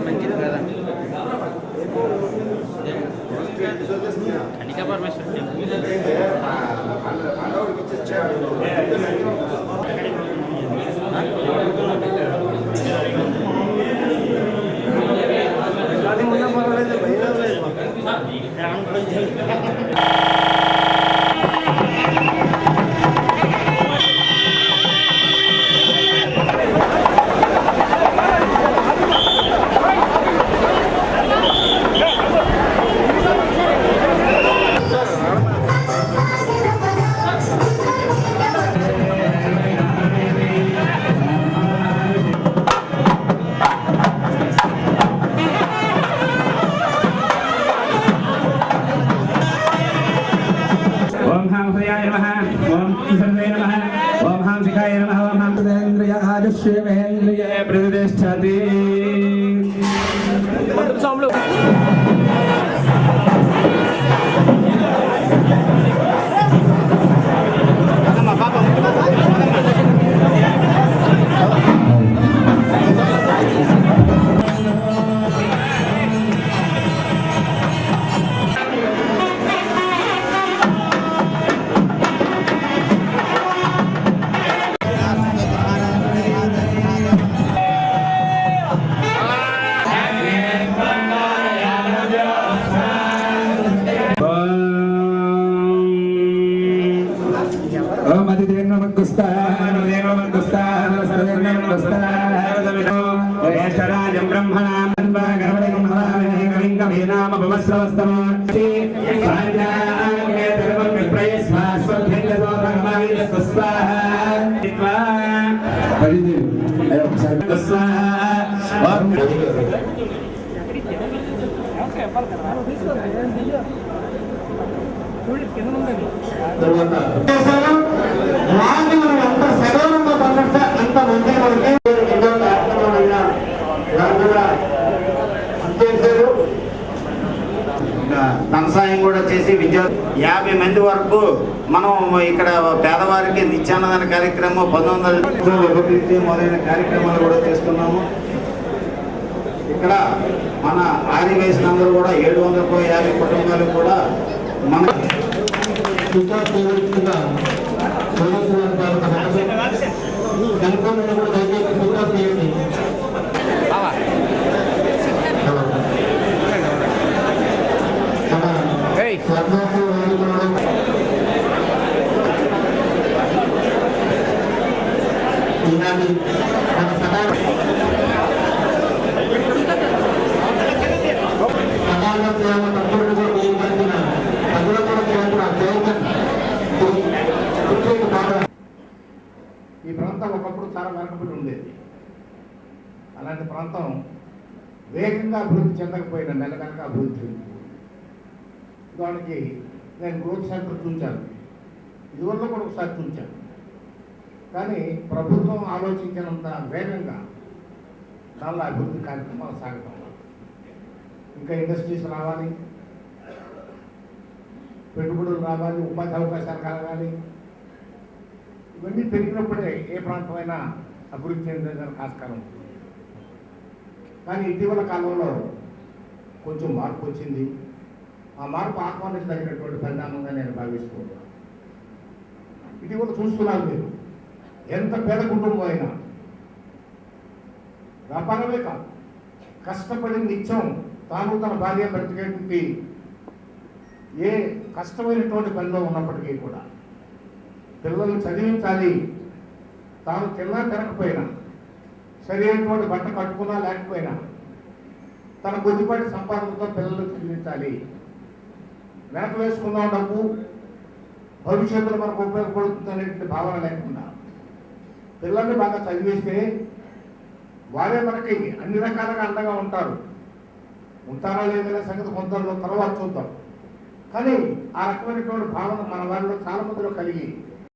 మంచిది కదా కనికా పరమేశ్వర प्रतिष्ठति ధనసాయం కూడా చేసి 50 మంది వరకు మనం ఇక్కడ పేదవారికి నిత్యాన్నదాన కార్యక్రమం 1900 మొదలైన కార్యక్రమాలు కూడా చేస్తున్నాము. ఇక్కడ మన ఆది వయసులందరూ కూడా 750 కుటుంబాలు కూడా మన ఈ ప్రాంతం ఒకప్పుడు చాలా వెనకబడి ఉండేది. అలాంటి ప్రాంతం వేగంగా అభివృద్ధి చెందకపోయిన నెలగనక అభివృద్ధి చెందింది. దానికి నేను గ్రోత్ సెంటర్ చూశాను, ఇదివల్ల కూడా ఒకసారి చూశాను. కానీ ప్రభుత్వం ఆలోచించినంత వేగంగా దానిలో అభివృద్ధి కార్యక్రమాలు సాగటం, ఇంకా ఇండస్ట్రీస్ రావాలి, పెట్టుబడులు రావాలి, ఉపాధి అవకాశాలు కలగాలి. ఇవన్నీ పెరిగినప్పుడే ఏ ప్రాంతమైనా అభివృద్ధి చెందడానికి ఆస్కారం. కానీ ఇటీవల కాలంలో కొంచెం మార్పు వచ్చింది. ఆ మార్పు ఆహ్వానించదగినటువంటి పరిణామంగా నేను భావిస్తున్నాను. ఇటీవల చూస్తున్నారు మీరు, ఎంత పేద కుటుంబం అయినా వ్యాపారమే కాదు, కష్టపడి నిత్యం తాను తన భార్య బ్రతికేటువంటి ఏ కష్టమైనటువంటి పనిలో ఉన్నప్పటికీ కూడా పిల్లల్ని చదివించాలి, తాను తిన్నా తినకపోయినా, సరైనటువంటి బట్ట కట్టుకున్నా లేకపోయినా తన కొద్దిపాటి సంపాదనతో పిల్లలు చదివించాలి, వెనక వేసుకున్న డబ్బు భవిష్యత్తులో మనకు ఉపయోగపడుతుంది అనేటువంటి భావన లేకుండా పిల్లల్ని బాగా చదివిస్తే వారే మనకి అన్ని రకాలుగా అండగా ఉంటారు. ఉంటారా లేదనే సంగతి కొందరిలో తర్వాత చూద్దాం. కానీ ఆ రకమైనటువంటి భావన మన వారిలో చాలా మందిలో కలిగి